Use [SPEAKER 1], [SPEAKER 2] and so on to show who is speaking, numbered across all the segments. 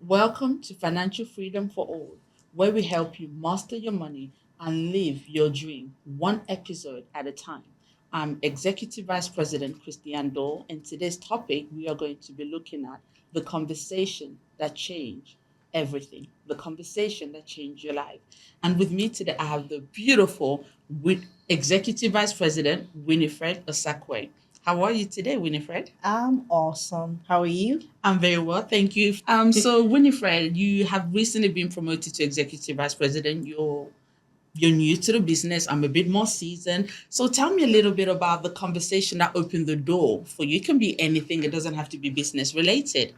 [SPEAKER 1] Welcome to Financial Freedom for All, where we help you master your money and live your dream one episode at a time. I'm Executive Vice President Christiane Dawe, and today's topic we are going to be looking at the conversation that changed everything, the conversation that changed your life. And with me today, I have the beautiful Executive Vice President Winifred Osakwe. How are you today, Winifred?
[SPEAKER 2] I'm awesome. How are you?
[SPEAKER 1] I'm very well, thank you. So Winifred, you have recently been promoted to executive vice president. You're new to the business. I'm a bit more seasoned. So tell me a little bit about the conversation that opened the door for you. It can be anything. It doesn't have to be business related.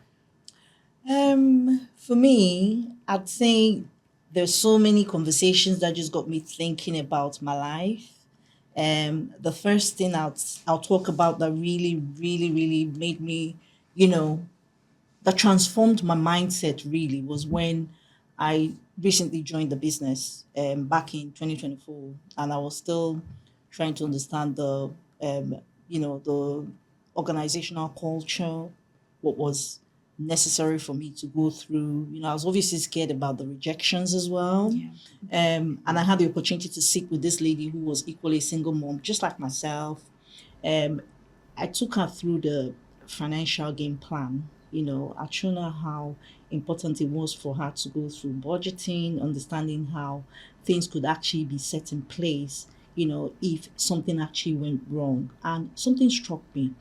[SPEAKER 2] For me, I'd say there's so many conversations that just got me thinking about my life. The first thing I'll talk about that really made me, you know, that transformed my mindset really was when I recently joined the business back in 2024, and I was still trying to understand the organizational culture, what was necessary for me to go through. I was obviously scared about the rejections as well.
[SPEAKER 1] Yeah.
[SPEAKER 2] And I had the opportunity to sit with this lady who was equally a single mom, just like myself. Um, I took her through the financial game plan. I showed her how important it was for her to go through budgeting, understanding how things could actually be set in place, if something actually went wrong. And something struck me.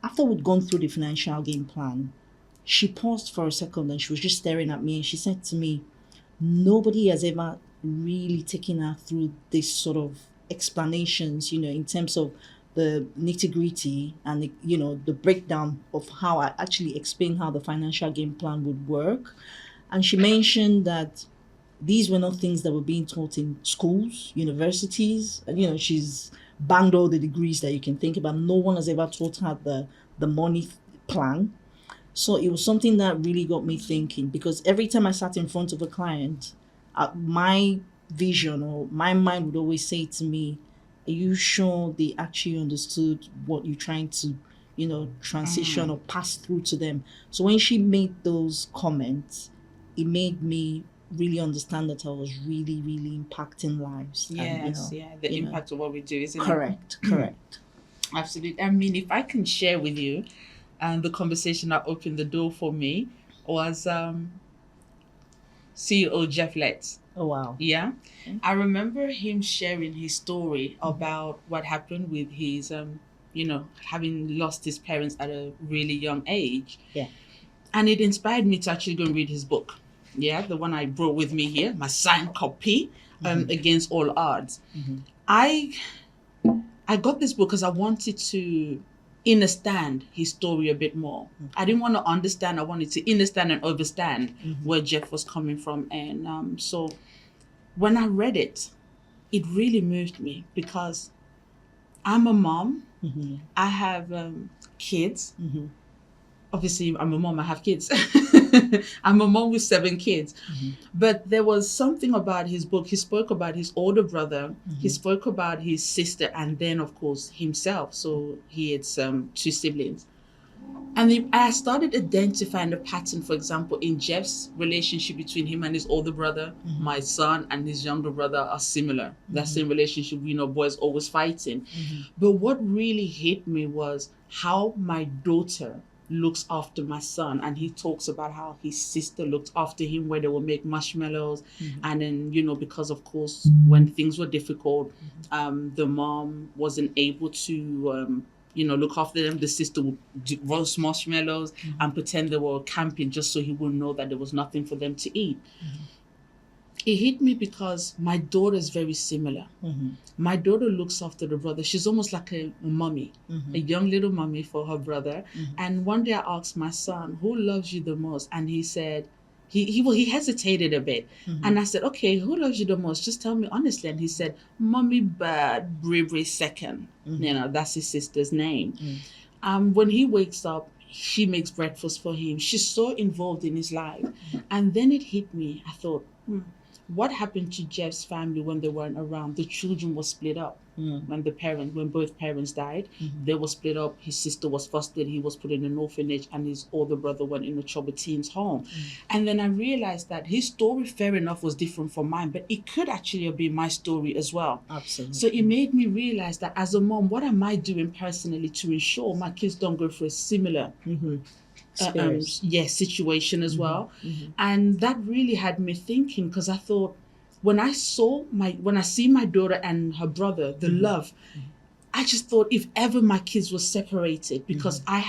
[SPEAKER 2] After we'd gone through the financial game plan, she paused for a second and she was just staring at me and she said to me, nobody has ever really taken her through this sort of explanations, in terms of the nitty gritty and the breakdown of how I actually explain how the financial game plan would work. And she mentioned that these were not things that were being taught in schools, universities. And, she's banged all the degrees that you can think about. No one has ever taught her the money plan. So it was something that really got me thinking, because every time I sat in front of a client, my vision or my mind would always say to me, are you sure they actually understood what you're trying to, transition or pass through to them? So when she made those comments, it made me really understand that I was really impacting lives.
[SPEAKER 1] Yes, the impact of what we do, isn't it?
[SPEAKER 2] Correct.
[SPEAKER 1] Absolutely. I mean, if I can share with you, and the conversation that opened the door for me was CEO Jeff Letts.
[SPEAKER 2] Oh, wow.
[SPEAKER 1] Yeah. I remember him sharing his story about what happened with his, having lost his parents at a really young age.
[SPEAKER 2] Yeah.
[SPEAKER 1] And it inspired me to actually go and read his book. Yeah, the one I brought with me here, my signed copy, Against All Odds. I got this book because I wanted to understand his story a bit more. I didn't want to understand. I wanted to understand and understand where Jeff was coming from. And so when I read it, it really moved me because I'm a mom. I have kids. Obviously, I'm a mom. I have kids. I'm a mom with 7 kids. But there was something about his book. He spoke about his older brother. He spoke about his sister, and then, of course, himself. So he had 2 siblings. And I started identifying the pattern, for example, in Jeff's relationship between him and his older brother. My son and his younger brother are similar. That same relationship, boys always fighting. But what really hit me was how my daughter looks after my son, and he talks about how his sister looked after him, where they would make marshmallows. And then because of course when things were difficult, the mom wasn't able to look after them. The sister would roast marshmallows and pretend they were camping just so he would know that there was nothing for them to eat. It hit me because my daughter is very similar. My daughter looks after the brother. She's almost like a mommy, a young little mommy for her brother. And one day I asked my son, who loves you the most? And he said, he hesitated a bit. And I said, okay, who loves you the most? Just tell me honestly. And he said, Mommy Bird, Bravery Second. That's his sister's name. When he wakes up, she makes breakfast for him. She's so involved in his life. And then it hit me. I thought, what happened to Jeff's family when they weren't around? The children were split up. when both parents died. They were split up. His sister was fostered. He was put in an orphanage, and his older brother went in a troubled teens home. And then I realized that his story, fair enough, was different from mine, but it could actually have been my story as well.
[SPEAKER 2] Absolutely.
[SPEAKER 1] So it made me realize that as a mom, what am I doing personally to ensure my kids don't go through a similar situation as well? And that really had me thinking, because I thought, when I see my daughter and her brother, the love, I just thought, if ever my kids were separated because I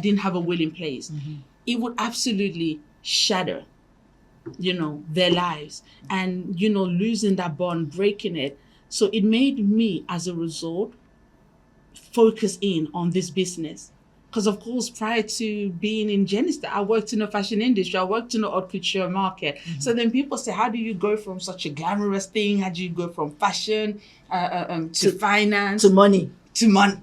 [SPEAKER 1] didn't have a will in place, it would absolutely shatter, their lives, and, losing that bond, breaking it. So it made me, as a result, focus in on this business. Because, of course, prior to being in Genistar, I worked in the fashion industry. I worked in the haute couture market. So then people say, how do you go from such a glamorous thing? How do you go from fashion to finance?
[SPEAKER 2] To money.
[SPEAKER 1] To money,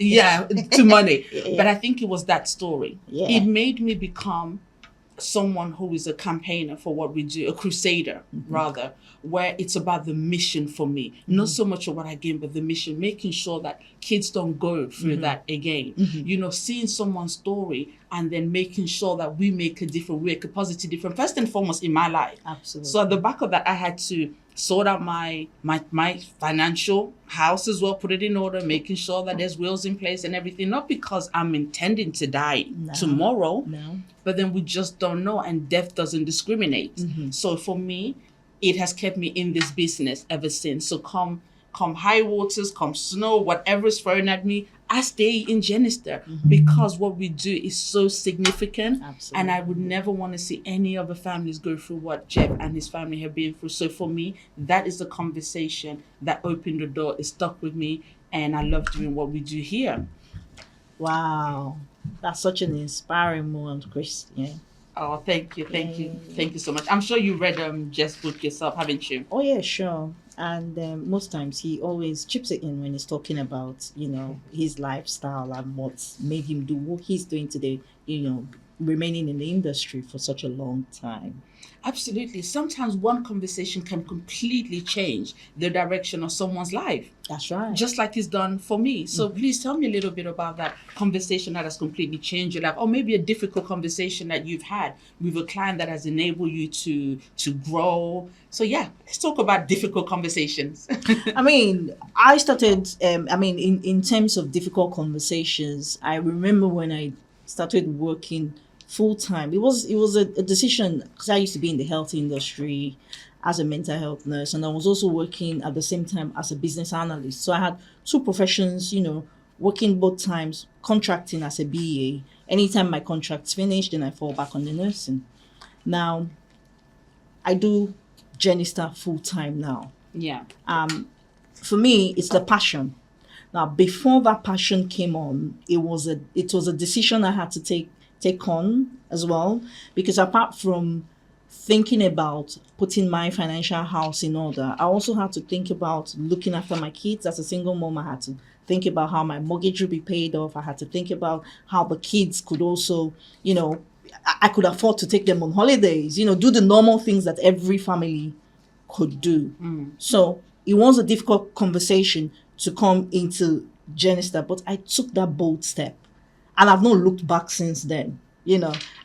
[SPEAKER 1] to money.
[SPEAKER 2] Yeah.
[SPEAKER 1] But I think it was that story.
[SPEAKER 2] Yeah.
[SPEAKER 1] It made me become someone who is a campaigner for what we do, a crusader, rather, where it's about the mission for me. Not so much of what I gain, but the mission, making sure that kids don't go through that again. Seeing someone's story and then making sure that we make a positive difference, first and foremost in my life.
[SPEAKER 2] Absolutely.
[SPEAKER 1] So at the back of that, I had to sort out my financial house as well, put it in order, making sure that there's wills in place and everything, not because I'm intending to die tomorrow, but then we just don't know, and death doesn't discriminate. So for me, it has kept me in this business ever since. So come high waters, come snow, whatever is thrown at me, I stay in Genistar because what we do is so significant.
[SPEAKER 2] Absolutely.
[SPEAKER 1] And I would never want to see any other families go through what Jeff and his family have been through. So for me, that is the conversation that opened the door. It stuck with me, and I love doing what we do here.
[SPEAKER 2] Wow. That's such an inspiring moment, Christiane.
[SPEAKER 1] Oh, thank you. Thank you so much. I'm sure you read Jeff's book yourself, haven't you?
[SPEAKER 2] Oh, yeah, sure. And most times he always chips it in when he's talking about, his lifestyle and what's made him do what he's doing today, remaining in the industry for such a long time.
[SPEAKER 1] Absolutely. Sometimes one conversation can completely change the direction of someone's life.
[SPEAKER 2] That's right.
[SPEAKER 1] Just like it's done for me. So please tell me a little bit about that conversation that has completely changed your life, or maybe a difficult conversation that you've had with a client that has enabled you to grow. So let's talk about difficult conversations.
[SPEAKER 2] I started, in terms of difficult conversations, I remember when I started working full-time. It was a decision, because I used to be in the health industry as a mental health nurse, and I was also working at the same time as a business analyst. So I had two professions, working both times, contracting as a BA. Anytime my contract's finished, then I fall back on the nursing. Now, I do Genistar full-time now.
[SPEAKER 1] Yeah.
[SPEAKER 2] For me, it's the passion. Now, before that passion came on, it was a decision I had to take on as well, because apart from thinking about putting my financial house in order, I also had to think about looking after my kids. As a single mom, I had to think about how my mortgage would be paid off. I had to think about how the kids could also, I could afford to take them on holidays, do the normal things that every family could do. So it was a difficult conversation to come into Genistar, but I took that bold step. And I've not looked back since then.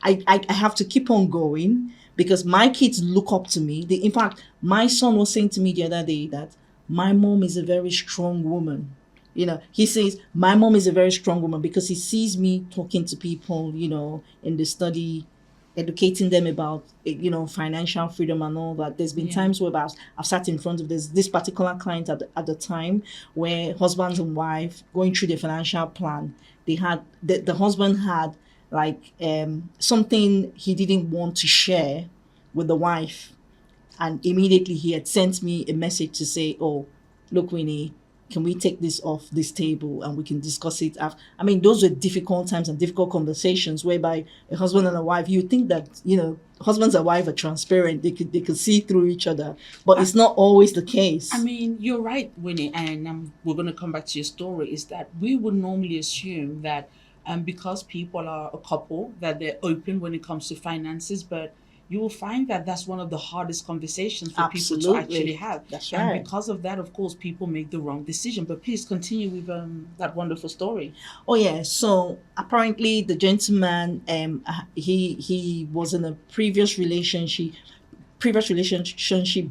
[SPEAKER 2] I have to keep on going, because my kids look up to me. In fact, my son was saying to me the other day that my mom is a very strong woman. He says, my mom is a very strong woman, because he sees me talking to people, in the study, educating them about, financial freedom and all that. There's been times where I've sat in front of this particular client at the time, where husbands and wife going through the financial plan. They had the husband had something he didn't want to share with the wife, and immediately he had sent me a message to say, "Oh, look, Winnie, can we take this off this table and we can discuss it after?" Those were difficult times and difficult conversations, whereby a husband and a wife, you think that husbands and wife are transparent, they could see through each other, but it's not always the case.
[SPEAKER 1] You're right, Winnie, and we're going to come back to your story. Is that we would normally assume that because people are a couple, that they're open when it comes to finances, but you will find that that's one of the hardest conversations for people
[SPEAKER 2] Absolutely.
[SPEAKER 1] to actually have.
[SPEAKER 2] That's
[SPEAKER 1] And
[SPEAKER 2] right.
[SPEAKER 1] because of that, of course, people make the wrong decision. But please continue with that wonderful story.
[SPEAKER 2] Oh yeah. So apparently the gentleman, he was in a previous relationship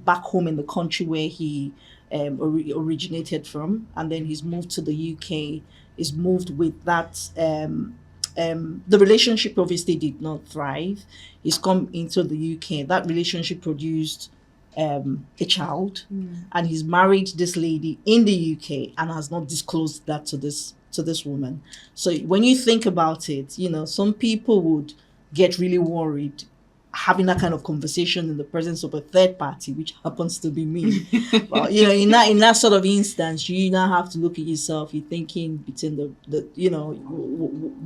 [SPEAKER 2] back home in the country where he originated from, and then he's moved to the UK. He's moved with that. The relationship obviously did not thrive. He's come into the UK. That relationship produced a child, and he's married this lady in the UK and has not disclosed that to this woman. So when you think about it, some people would get really worried having that kind of conversation in the presence of a third party, which happens to be me. Well, in that sort of instance, you now have to look at yourself. You're thinking between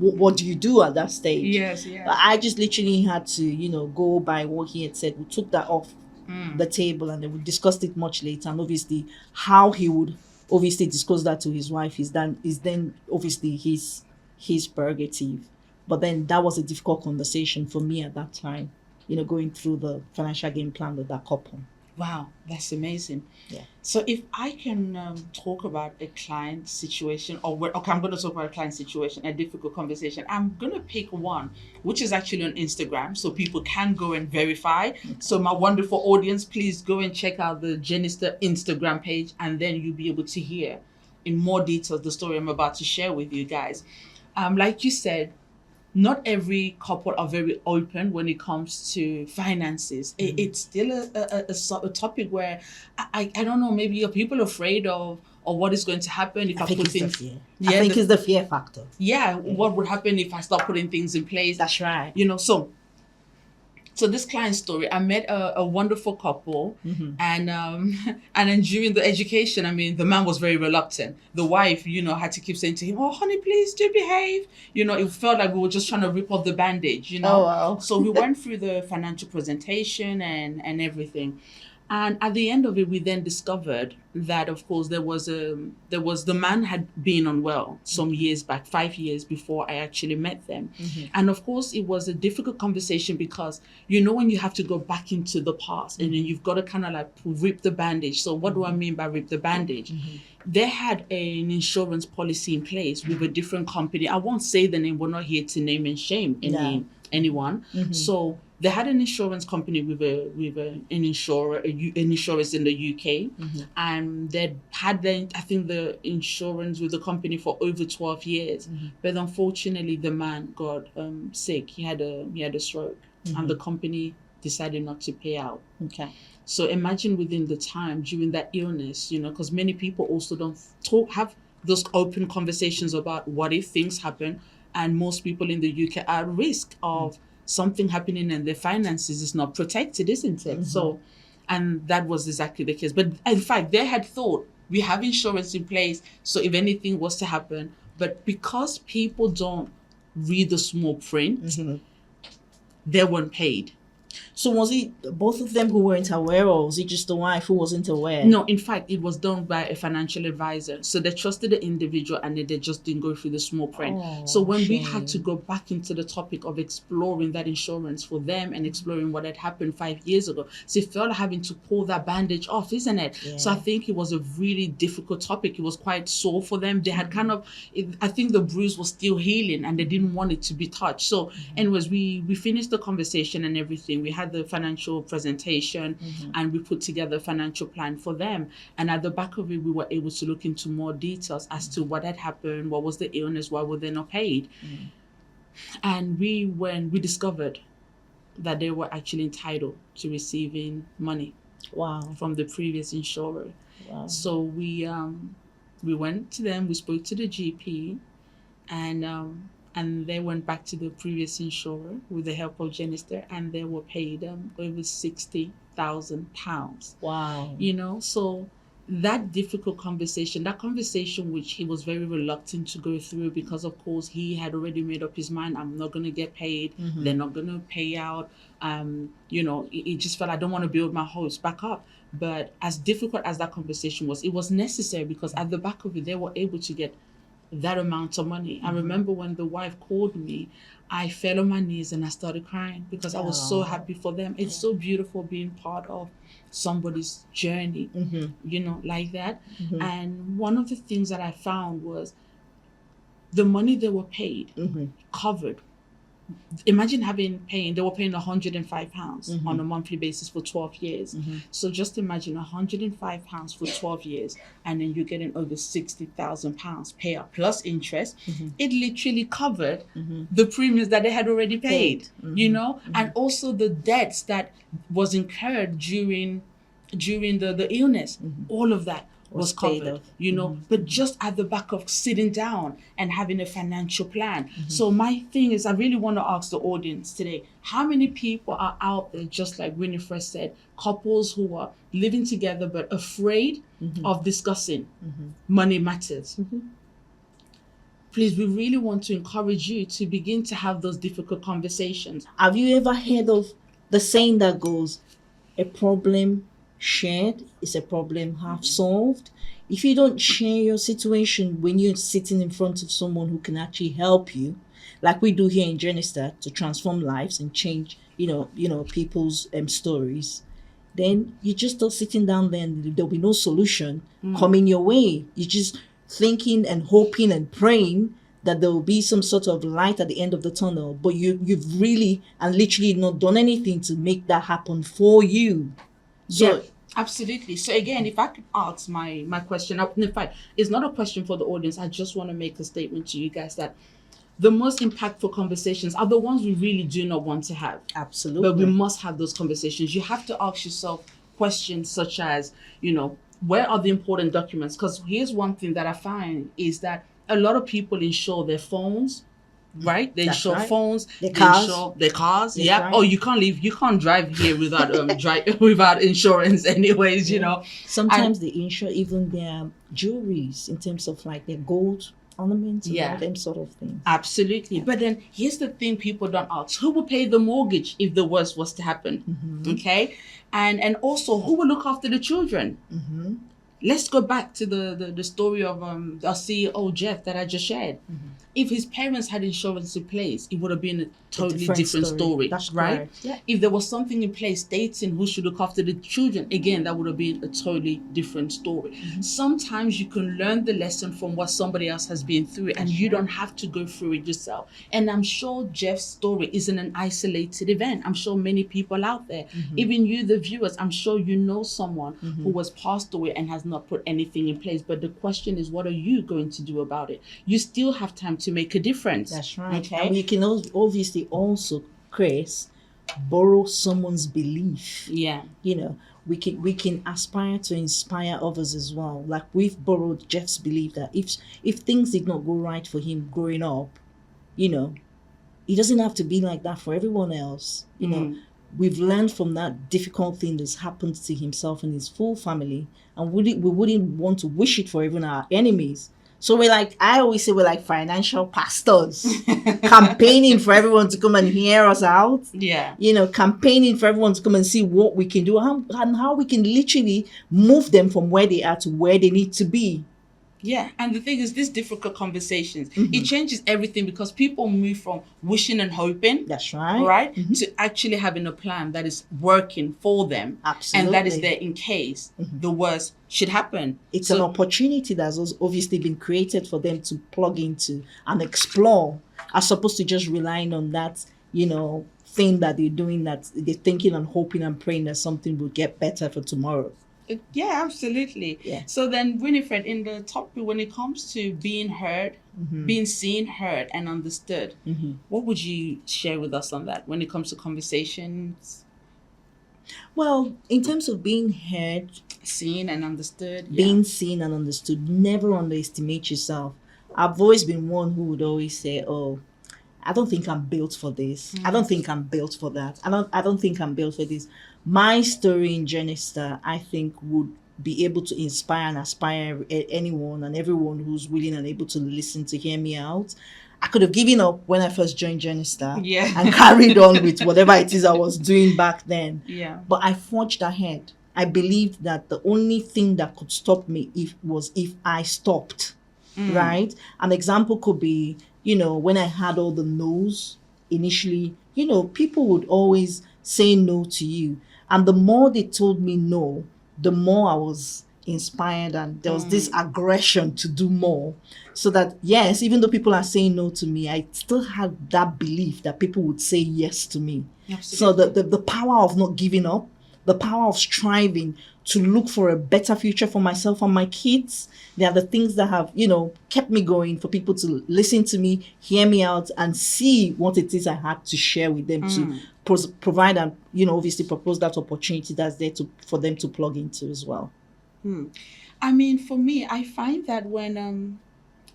[SPEAKER 2] what do you do at that stage?
[SPEAKER 1] Yes,
[SPEAKER 2] But I just literally had to, go by what he had said. We took that off the table, and then we discussed it much later. And obviously, how he would obviously discuss that to his wife is then obviously his prerogative. But then that was a difficult conversation for me at that time. Going through the financial game plan with that couple.
[SPEAKER 1] Wow, that's amazing.
[SPEAKER 2] Yeah.
[SPEAKER 1] So if I can talk about a client situation, I'm going to talk about a client situation, a difficult conversation. I'm going to pick one, which is actually on Instagram, so people can go and verify. Okay. So my wonderful audience, please go and check out the Genistar Instagram page, and then you'll be able to hear in more detail the story I'm about to share with you guys. Like you said, not every couple are very open when it comes to finances. It's still a topic where I don't know, maybe are people afraid of what is going to happen if I put things.
[SPEAKER 2] I think it's the fear factor.
[SPEAKER 1] Yeah, what would happen if I start putting things in place?
[SPEAKER 2] That's right.
[SPEAKER 1] So this client story, I met a wonderful couple, and then during the education, the man was very reluctant. The wife, had to keep saying to him, "Oh, honey, please do behave." It felt like we were just trying to rip off the bandage.
[SPEAKER 2] Oh, wow.
[SPEAKER 1] So we went through the financial presentation and everything. And at the end of it, we then discovered that, of course, the man had been unwell some years back, 5 years before I actually met them. And of course, it was a difficult conversation because, when you have to go back into the past and then you've got to kind of like rip the bandage. So what do I mean by rip the bandage? They had an insurance policy in place with a different company. I won't say the name. We're not here to name and shame anyone. So they had an insurance company with an insurance in the UK, and they had the insurance with the company for over 12 years. But unfortunately, the man got sick. He had a stroke, and the company decided not to pay out.
[SPEAKER 2] Okay.
[SPEAKER 1] So imagine within the time during that illness, because many people also don't have those open conversations about what if things happen, and most people in the UK are at risk of something happening and their finances is not protected, isn't it? So, and that was exactly the case. But in fact, they had thought, we have insurance in place, so if anything was to happen, but because people don't read the small print, they weren't paid.
[SPEAKER 2] So was it both of them who weren't aware, or was it just the wife who wasn't aware?
[SPEAKER 1] No, in fact, it was done by a financial advisor. So they trusted the individual and they just didn't go through the small print. So when we had to go back into the topic of exploring that insurance for them and exploring what had happened 5 years ago, so it felt like having to pull that bandage off, isn't it? Yeah. So I think it was a really difficult topic. It was quite sore for them. They had I think the bruise was still healing and they didn't want it to be touched. So anyways, we finished the conversation and everything. We had the financial presentation and we put together a financial plan for them. And at the back of it, we were able to look into more details as to what had happened, what was the illness, why were they not paid. And we discovered that they were actually entitled to receiving money from the previous insurer. So we went to them, we spoke to the GP, and they went back to the previous insurer with the help of Genistar, and they were paid over £60,000.
[SPEAKER 2] Wow.
[SPEAKER 1] So that difficult conversation, which he was very reluctant to go through because, of course, he had already made up his mind, I'm not going to get paid. They're not going to pay out. It just felt, I don't want to build my hopes back up. But as difficult as that conversation was, it was necessary because at the back of it, they were able to get that amount of money. I remember when the wife called me I fell on my knees and I started crying because I was so happy for them. It's so beautiful being part of somebody's journey, like that. And one of the things that I found was the money they were paid covered. Imagine they were paying £105 on a monthly basis for 12 years. So just imagine £105 for 12 years, and then you're getting over £60,000 payout plus interest. It literally covered the premiums that they had already paid, and also the debts that was incurred during the illness. All of that was covered, but just at the back of sitting down and having a financial plan. So my thing is, I really want to ask the audience today, how many people are out there, just like Winifred said, couples who are living together but afraid of discussing money matters? Please, we really want to encourage you to begin to have those difficult conversations.
[SPEAKER 2] Have you ever heard of the saying that goes, a problem shared is a problem half solved? If you don't share your situation when you're sitting in front of someone who can actually help you, like we do here in Genistar, to transform lives and change, people's stories, then you're just still sitting down there and there'll be no solution coming your way. You're just thinking and hoping and praying that there will be some sort of light at the end of the tunnel, but you've really and literally not done anything to make that happen for you. So,
[SPEAKER 1] yeah, absolutely. So again, if I could ask my question, in fact, it's not a question for the audience. I just want to make a statement to you guys that the most impactful conversations are the ones we really do not want to have.
[SPEAKER 2] Absolutely.
[SPEAKER 1] But we must have those conversations. You have to ask yourself questions such as, where are the important documents? Because here's one thing that I find is that a lot of people insure their phones, right? They insure phones, they insure their cars. Yeah. Right. Oh, you can't drive here without without insurance anyways,
[SPEAKER 2] Sometimes they insure even their jewelries in terms of like their gold ornaments and all them sort of things.
[SPEAKER 1] Absolutely. But then here's the thing people don't ask. Who will pay the mortgage if the worst was to happen? Okay? And also, who will look after the children? Let's go back to the story of our CEO, Jeff, that I just shared. If his parents had insurance in place, it would have been a totally different story.
[SPEAKER 2] That's
[SPEAKER 1] right?
[SPEAKER 2] Correct. Yeah.
[SPEAKER 1] If there was something in place stating who should look after the children, again, that would have been a totally different story. Sometimes you can learn the lesson from what somebody else has been through, and you don't have to go through it yourself. And I'm sure Jeff's story isn't an isolated event. I'm sure many people out there, even you, the viewers, I'm sure you know someone who was passed away and has not put anything in place. But the question is, what are you going to do about it? You still have time to make a difference.
[SPEAKER 2] That's right.
[SPEAKER 1] Okay.
[SPEAKER 2] And we can obviously also, Chris, borrow someone's belief.
[SPEAKER 1] Yeah.
[SPEAKER 2] We can aspire to inspire others as well. Like we've borrowed Jeff's belief that if things did not go right for him growing up, it doesn't have to be like that for everyone else. We've learned from that difficult thing that's happened to himself and his full family, and we wouldn't want to wish it for even our enemies. So I always say we're like financial pastors, campaigning for everyone to come and hear us out.
[SPEAKER 1] Yeah.
[SPEAKER 2] Campaigning for everyone to come and see what we can do and how we can literally move them from where they are to where they need to be.
[SPEAKER 1] Yeah, and the thing is, these difficult conversations, it changes everything because people move from wishing and hoping.
[SPEAKER 2] That's right.
[SPEAKER 1] Right? To actually having a plan that is working for them.
[SPEAKER 2] Absolutely.
[SPEAKER 1] And that is there in case the worst should happen.
[SPEAKER 2] It's an opportunity that's obviously been created for them to plug into and explore, as opposed to just relying on that, thing that they're doing, that they're thinking and hoping and praying that something will get better for tomorrow.
[SPEAKER 1] Yeah, absolutely.
[SPEAKER 2] Yeah.
[SPEAKER 1] So then, Winifred, in the topic, when it comes to being heard, being seen, heard, and understood, what would you share with us on that when it comes to conversations?
[SPEAKER 2] Well, in terms of being heard,
[SPEAKER 1] seen and understood,
[SPEAKER 2] being seen and understood, never underestimate yourself. I've always been one who would always say, "Oh, I don't think I'm built for this. I don't think I'm built for that. I don't think I'm built for this." My story in Genistar, I think, would be able to inspire and aspire anyone and everyone who's willing and able to listen to hear me out. I could have given up when I first joined Genistar and carried on with whatever it is I was doing back then.
[SPEAKER 1] Yeah.
[SPEAKER 2] But I forged ahead. I believed that the only thing that could stop me if I stopped, right? An example could be, when I had all the no's initially, people would always say no to you. And the more they told me no, the more I was inspired, and there was this aggression to do more. So that, yes, even though people are saying no to me, I still had that belief that people would say yes to me. Absolutely. So the power of not giving up, the power of striving to look for a better future for myself and my kids, they are the things that have, kept me going, for people to listen to me, hear me out, and see what it is I had to share with them, to provide and, obviously propose that opportunity that's there for them to plug into as well.
[SPEAKER 1] I mean, for me, I find that when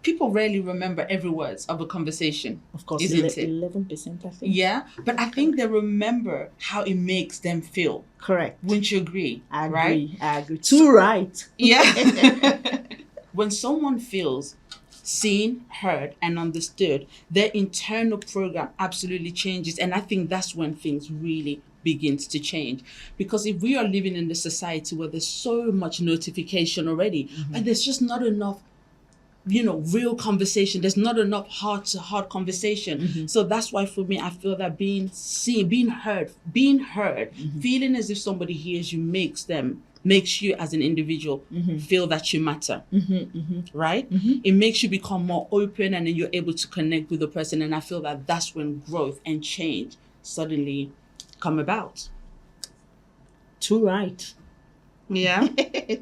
[SPEAKER 1] people rarely remember every word of a conversation.
[SPEAKER 2] Of course,
[SPEAKER 1] isn't it?
[SPEAKER 2] 11%, I think.
[SPEAKER 1] Yeah, but I think they remember how it makes them feel.
[SPEAKER 2] Correct.
[SPEAKER 1] Wouldn't you agree?
[SPEAKER 2] I agree.
[SPEAKER 1] Right?
[SPEAKER 2] I agree. Too right.
[SPEAKER 1] Yeah. When someone feels seen, heard, and understood, their internal program absolutely changes. And I think that's when things really begins to change. Because if we are living in a society where there's so much notification already, and there's just not enough real conversation, there's not enough heart-to-heart conversation. So that's why for me, I feel that being seen, being heard, feeling as if somebody hears you makes you as an individual feel that you matter, right? It makes you become more open, and then you're able to connect with the person. And I feel that that's when growth and change suddenly come about.
[SPEAKER 2] Too right.
[SPEAKER 1] Yeah.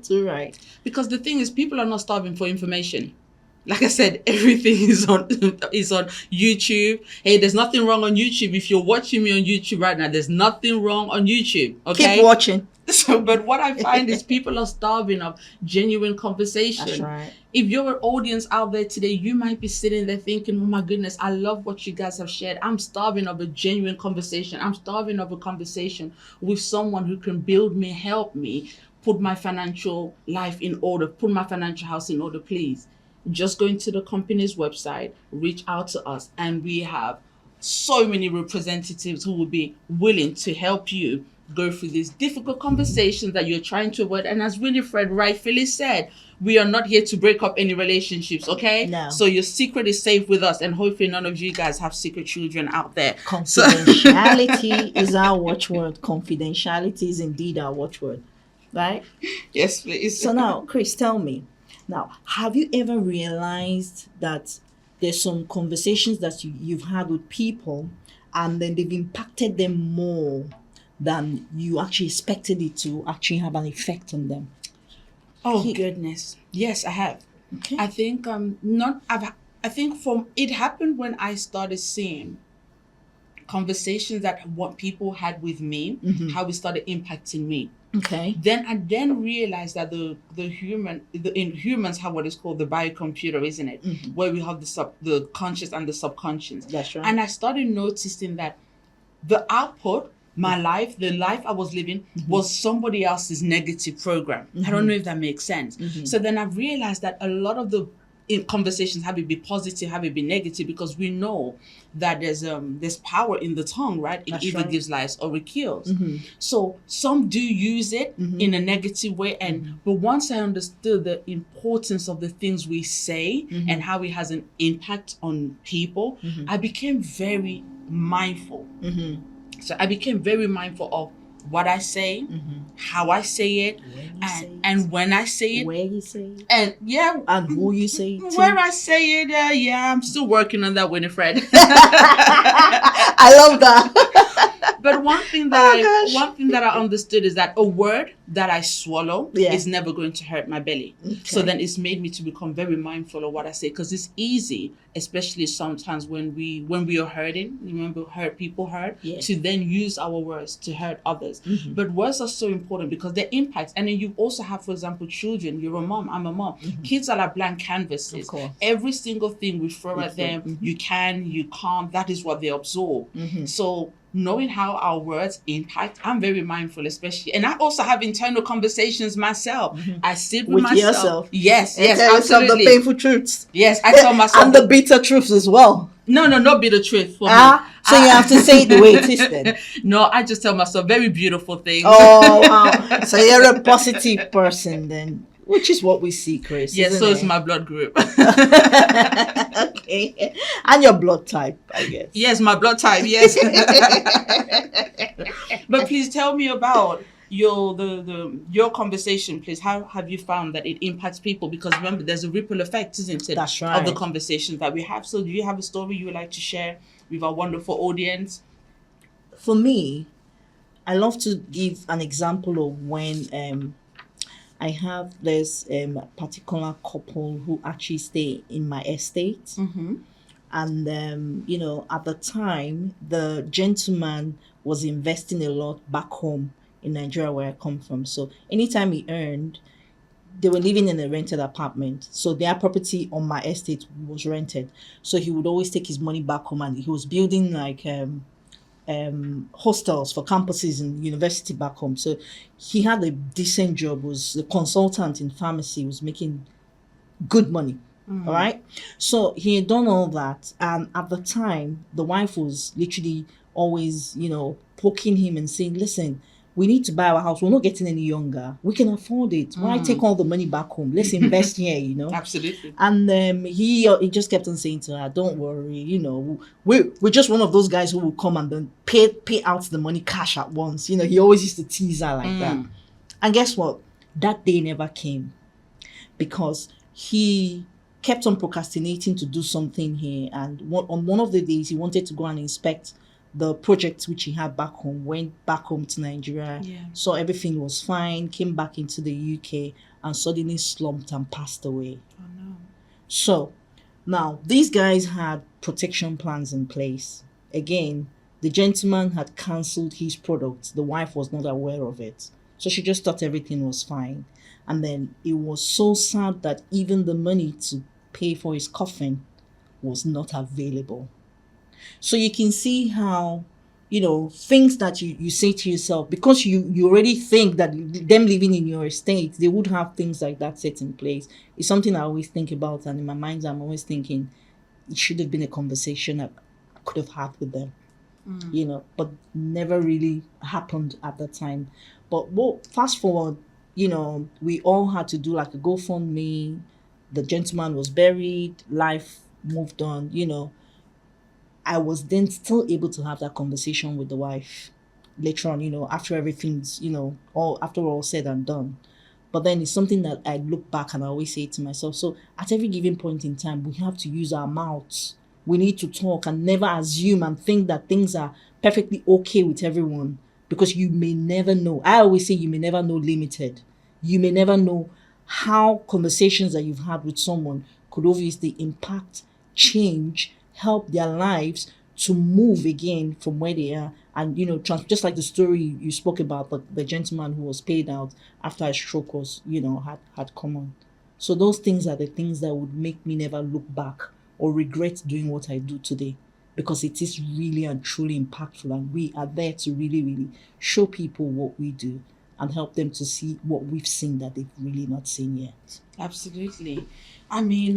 [SPEAKER 2] Too right.
[SPEAKER 1] Because the thing is, people are not starving for information. Like I said, everything is on YouTube. Hey, there's nothing wrong on YouTube. If you're watching me on YouTube right now, there's nothing wrong on YouTube. Okay?
[SPEAKER 2] Keep watching.
[SPEAKER 1] So, but what I find is people are starving of genuine conversation.
[SPEAKER 2] That's right.
[SPEAKER 1] If you're an audience out there today, you might be sitting there thinking, oh my goodness, I love what you guys have shared. I'm starving of a genuine conversation. I'm starving of a conversation with someone who can build me, help me, put my financial life in order, put my financial house in order, please. Just go into the company's website, reach out to us, and we have so many representatives who will be willing to help you go through these difficult conversations that you're trying to avoid. And as Winifred rightfully said, we are not here to break up any relationships, okay?
[SPEAKER 2] No.
[SPEAKER 1] So your secret is safe with us, and hopefully none of you guys have secret children out there.
[SPEAKER 2] Confidentiality is our watchword. Confidentiality is indeed our watchword, right?
[SPEAKER 1] Yes, please.
[SPEAKER 2] So now, Chris, tell me, have you ever realized that there's some conversations that you've had with people, and then they've impacted them more than you actually expected it to actually have an effect on them?
[SPEAKER 1] Oh goodness, yes, I have.
[SPEAKER 2] Okay.
[SPEAKER 1] I think I think it happened when I started seeing conversations that what people had with me, how it started impacting me.
[SPEAKER 2] Okay.
[SPEAKER 1] Then I realized that in humans have what is called the biocomputer, isn't it? Where we have the conscious and the subconscious.
[SPEAKER 2] That's right.
[SPEAKER 1] And I started noticing that the output, my life, the life I was living, was somebody else's negative program. I don't know if that makes sense. So then I realized that a lot of the conversations, have it be positive, have it be negative, because we know that there's power in the tongue, right? It either gives life or it kills. So some do use it in a negative way, but once I understood the importance of the things we say and how it has an impact on people, I became very mindful. So I became very mindful of what I say, how I say it, and when I say it,
[SPEAKER 2] where you say it,
[SPEAKER 1] and
[SPEAKER 2] who you say it to.
[SPEAKER 1] Where I say it, I'm still working on that, Winifred.
[SPEAKER 2] I love that.
[SPEAKER 1] But one thing that I understood is that a word that I swallow is never going to hurt my belly. Okay. So then it's made me to become very mindful of what I say, because it's easy, especially sometimes when we are hurting, remember, people hurt, to then use our words to hurt others. But words are so important because they impact. And then you also have, for example, children. You're a mom, I'm a mom. Kids are like blank canvases.
[SPEAKER 2] Of course.
[SPEAKER 1] Every single thing we throw at them, you can, you can't, that is what they absorb. So knowing how our words impact, I'm very mindful, especially. And I also have internal conversations myself. I sit with myself.
[SPEAKER 2] Yourself.
[SPEAKER 1] Yes,
[SPEAKER 2] absolutely. Some of the painful truths.
[SPEAKER 1] Yes, I tell myself.
[SPEAKER 2] And the bitter truths as well.
[SPEAKER 1] No, not bitter truth for me.
[SPEAKER 2] So you have to say it the way it is then.
[SPEAKER 1] No, I just tell myself very beautiful things.
[SPEAKER 2] Oh, wow. So you're a positive person then. Which is what we see, Chris.
[SPEAKER 1] Yes,
[SPEAKER 2] isn't
[SPEAKER 1] so
[SPEAKER 2] it?
[SPEAKER 1] it's my blood group.
[SPEAKER 2] Okay. And your blood type, I guess.
[SPEAKER 1] Yes, my blood type, yes. But please tell me about your conversation, please. How have you found that it impacts people? Because remember, there's a ripple effect, isn't it?
[SPEAKER 2] That's
[SPEAKER 1] Of the
[SPEAKER 2] right.
[SPEAKER 1] conversations that we have. So do you have a story you would like to share with our wonderful audience?
[SPEAKER 2] For me, I love to give an example of when I have this particular couple who actually stay in my estate.
[SPEAKER 1] Mm-hmm.
[SPEAKER 2] And, at the time, the gentleman was investing a lot back home in Nigeria, where I come from. So anytime he earned, they were living in a rented apartment. So their property on my estate was rented. So he would always take his money back home, and he was building like hostels for campuses and university back home. So he had a decent job, was a consultant in pharmacy, was making good money. All right. So he had done all that. And at the time, the wife was literally always, poking him and saying, listen, we need to buy our house. We're not getting any younger. We can afford it. Why take all the money back home? Let's invest here,
[SPEAKER 1] Absolutely.
[SPEAKER 2] And he just kept on saying to her, don't worry, we're just one of those guys who will come and then pay out the money cash at once. He always used to tease her like that. And guess what? That day never came because he kept on procrastinating to do something here. And on one of the days, he wanted to go and inspect the project which he had back home, went back home to Nigeria, saw everything was fine, came back into the UK, and suddenly slumped and passed away.
[SPEAKER 1] Oh, no.
[SPEAKER 2] So now these guys had protection plans in place. Again, the gentleman had cancelled his product. The wife was not aware of it. So she just thought everything was fine. And then it was so sad that even the money to pay for his coffin was not available. So you can see how, things that you say to yourself, because you already think that them living in your estate, they would have things like that set in place. It's something I always think about. And in my mind, I'm always thinking it should have been a conversation I could have had with them, but never really happened at the time. But fast forward, we all had to do like a GoFundMe. The gentleman was buried, life moved on, I was then still able to have that conversation with the wife later on, after everything's, after all said and done. But then it's something that I look back and I always say to myself, so at every given point in time, we have to use our mouths. We need to talk and never assume and think that things are perfectly okay with everyone, because you may never know. I always say you may never know limited. You may never know how conversations that you've had with someone could obviously impact, change, help their lives to move again from where they are. And, just like the story you spoke about, the gentleman who was paid out after a stroke was, had come on. So those things are the things that would make me never look back or regret doing what I do today, because it is really and truly impactful. And we are there to really, really show people what we do and help them to see what we've seen that they've really not seen yet.
[SPEAKER 1] Absolutely. I mean,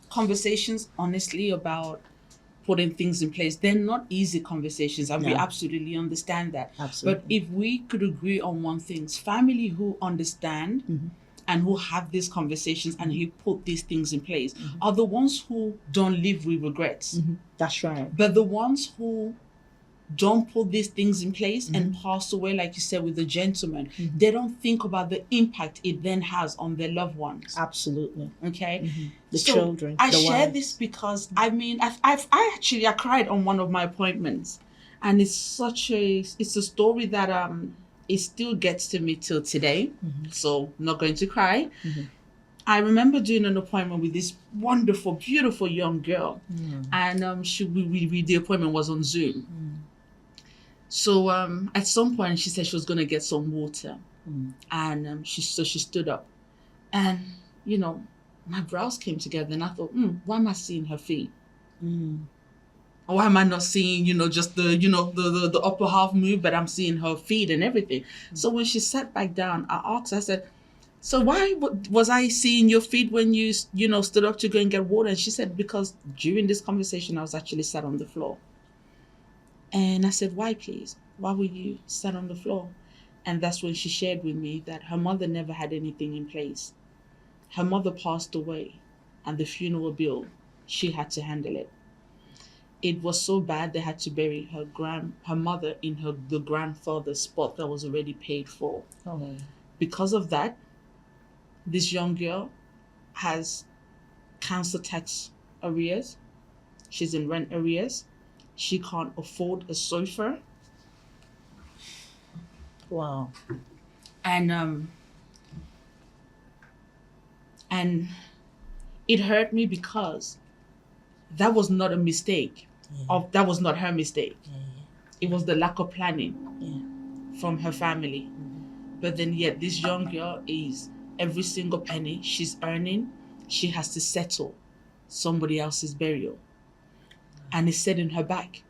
[SPEAKER 1] conversations, honestly, about putting things in place, they're not easy conversations, and we absolutely understand that.
[SPEAKER 2] Absolutely.
[SPEAKER 1] But if we could agree on one thing, family who understand and who have these conversations and who put these things in place are the ones who don't live with regrets.
[SPEAKER 2] That's right.
[SPEAKER 1] But the ones who don't put these things in place and pass away, like you said with the gentleman, they don't think about the impact it then has on their loved ones.
[SPEAKER 2] Absolutely.
[SPEAKER 1] Okay.
[SPEAKER 2] The children.
[SPEAKER 1] I share this because I cried on one of my appointments, and it's a story that it still gets to me till today. So I'm not going to cry. I remember doing an appointment with this wonderful, beautiful young girl, and the appointment was on Zoom. So at some point she said she was going to get some water, and she stood up, and my brows came together, and I thought, why am I seeing her feet? Why am I not seeing just the upper half move, but I'm seeing her feet and everything? So when she sat back down, I asked, I said, so why was I seeing your feet when you stood up to go and get water? And she said, because during this conversation I was actually sat on the floor. And I said, why, please? Why were you sat on the floor? And that's when she shared with me that her mother never had anything in place. Her mother passed away, and the funeral bill, she had to handle it. It was so bad they had to bury her mother in the grandfather's spot that was already paid for.
[SPEAKER 2] Oh.
[SPEAKER 1] Because of that, this young girl has council tax arrears. She's in rent arrears. She can't afford a sofa.
[SPEAKER 2] Wow.
[SPEAKER 1] And it hurt me because that was not a mistake. That was not her mistake. It was the lack of planning from her family. But then yet this young girl is every single penny she's earning, she has to settle somebody else's burial. And it's setting her back.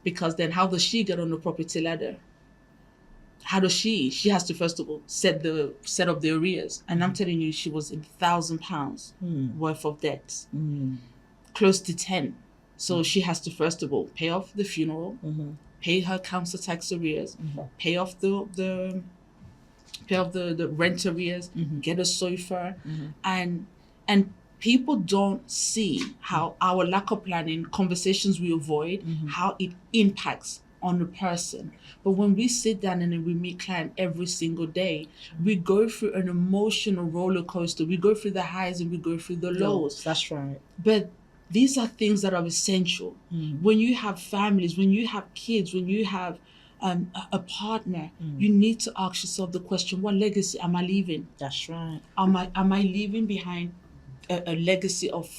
[SPEAKER 1] Because then how does she get on the property ladder? How does she has to first of all set up the arrears. And I'm telling you, she was in £1,000 worth of debts. Close to 10. So she has to first of all pay off the funeral, pay her council tax arrears, pay off the rent arrears, get a sofa, and people don't see how our lack of planning, conversations we avoid, how it impacts on the person. But when we sit down and then we meet client every single day, we go through an emotional roller coaster. We go through the highs and we go through the lows.
[SPEAKER 2] That's right.
[SPEAKER 1] But these are things that are essential. When you have families, when you have kids, when you have a partner, you need to ask yourself the question, what legacy am I leaving?
[SPEAKER 2] That's right.
[SPEAKER 1] Am I leaving behind a legacy of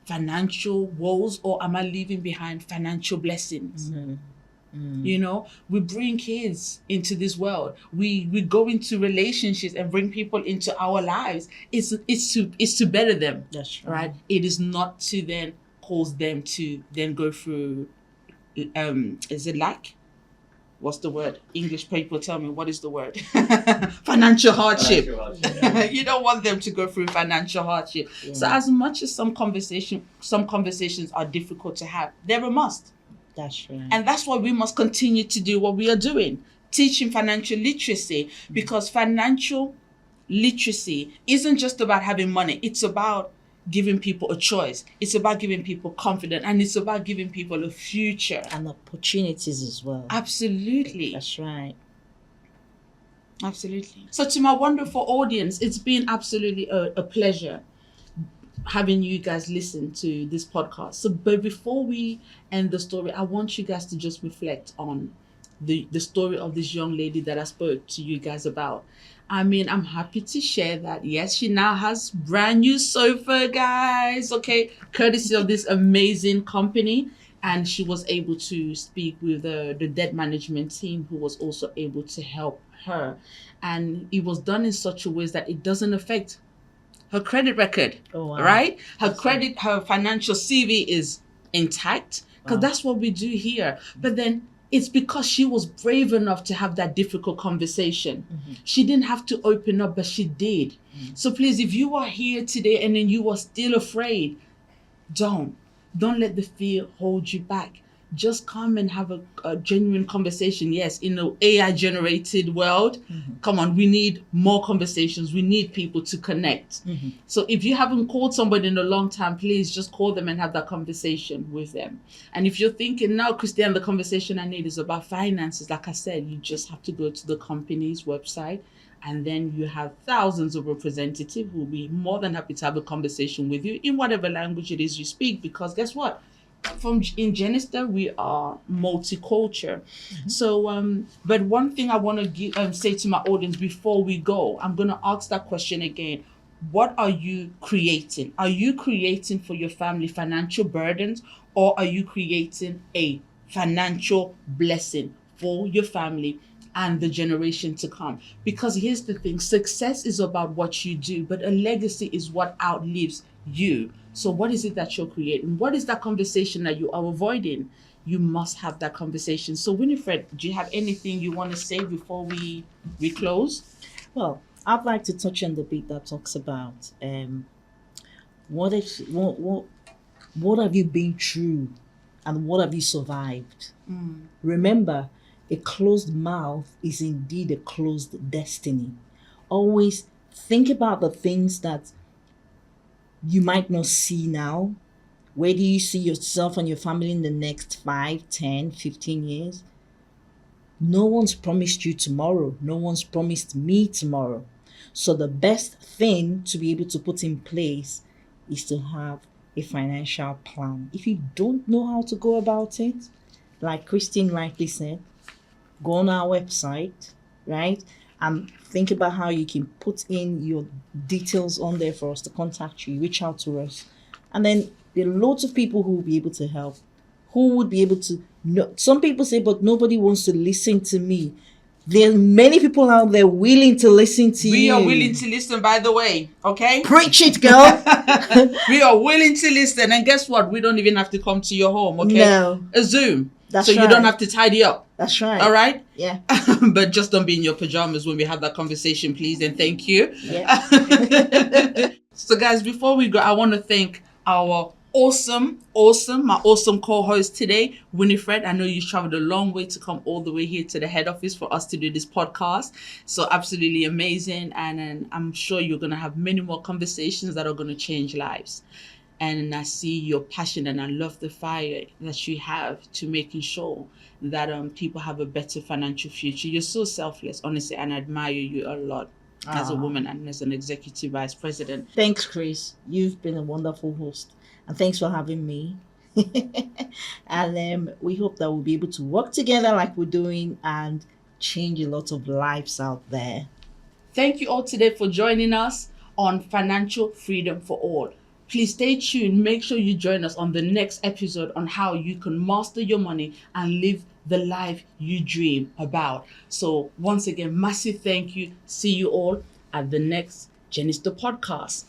[SPEAKER 1] financial woes, or am I leaving behind financial blessings? You know, we bring kids into this world. We go into relationships and bring people into our lives. It's to better them.
[SPEAKER 2] That's
[SPEAKER 1] right. It is not to then cause them to then go through. Is it lack? What's the word? English people, tell me, what is the word? Financial hardship. You don't want them to go through financial hardship. Yeah. So as much as some conversations are difficult to have, they're a must.
[SPEAKER 2] That's right.
[SPEAKER 1] And that's why we must continue to do what we are doing, teaching financial literacy, because financial literacy isn't just about having money. It's about giving people a choice. It's about giving people confidence, and it's about giving people a future.
[SPEAKER 2] And opportunities as well.
[SPEAKER 1] Absolutely.
[SPEAKER 2] That's right.
[SPEAKER 1] Absolutely. So to my wonderful audience, it's been absolutely a pleasure having you guys listen to this podcast. So, but before we end the story, I want you guys to just reflect on the story of this young lady that I spoke to you guys about. I mean, I'm happy to share that, yes, she now has brand new sofa, guys, okay, courtesy of this amazing company. And she was able to speak with the debt management team, who was also able to help her. And it was done in such a way that it doesn't affect her credit record, right? Her credit, her financial CV is intact, because that's what we do here. But then it's because she was brave enough to have that difficult conversation. She didn't have to open up, but she did. So please, if you are here today and then you are still afraid, don't let the fear hold you back. Just come and have a genuine conversation. Yes, in the AI generated world, come on, we need more conversations. We need people to connect. So if you haven't called somebody in a long time, please just call them and have that conversation with them. And if you're thinking, now, Christiane, the conversation I need is about finances, like I said, you just have to go to the company's website, and then you have thousands of representatives who will be more than happy to have a conversation with you in whatever language it is you speak, because guess what? In Genistar, we are multicultural. So, but one thing I want to say to my audience before we go, I'm going to ask that question again. What are you creating? Are you creating for your family financial burdens, or are you creating a financial blessing for your family and the generation to come? Because here's the thing, success is about what you do, but a legacy is what outlives you. So what is it that you're creating? What is that conversation that you are avoiding? You must have that conversation. So Winifred, do you have anything you want to say before we close?
[SPEAKER 2] Well, I'd like to touch on the bit that talks about what have you been through and what have you survived? Remember, a closed mouth is indeed a closed destiny. Always think about the things that you might not see now. Where do you see yourself and your family in the next 5, 10, 15 years? No one's promised you tomorrow. No one's promised me tomorrow. So the best thing to be able to put in place is to have a financial plan. If you don't know how to go about it, like Christine rightly said, go on our website, right? And think about how you can put in your details on there for us to contact you, reach out to us. And then there are loads of people who will be able to help, who would be able to know. Some people say, but nobody wants to listen to me. There are many people out there willing to listen to you.
[SPEAKER 1] We are willing to listen, by the way, okay?
[SPEAKER 2] Preach it, girl.
[SPEAKER 1] We are willing to listen. And guess what? We don't even have to come to your home, okay?
[SPEAKER 2] No.
[SPEAKER 1] A Zoom.
[SPEAKER 2] That's
[SPEAKER 1] so
[SPEAKER 2] right.
[SPEAKER 1] you don't have to tidy up.
[SPEAKER 2] That's right.
[SPEAKER 1] All right?
[SPEAKER 2] Yeah.
[SPEAKER 1] But just don't be in your pajamas when we have that conversation, please. And thank you.
[SPEAKER 2] Yeah.
[SPEAKER 1] So, guys, before we go, I want to thank our my awesome co-host today, Winifred. I know you traveled a long way to come all the way here to the head office for us to do this podcast. So absolutely amazing. And I'm sure you're going to have many more conversations that are going to change lives. And I see your passion and I love the fire that you have to making sure that people have a better financial future. You're so selfless, honestly, and I admire you a lot as a woman and as an executive vice president.
[SPEAKER 2] Thanks, Chris. You've been a wonderful host. And thanks for having me. And we hope that we'll be able to work together like we're doing and change a lot of lives out there.
[SPEAKER 1] Thank you all today for joining us on Financial Freedom for All. Please stay tuned. Make sure you join us on the next episode on how you can master your money and live the life you dream about. So once again, massive thank you. See you all at the next Genistar podcast.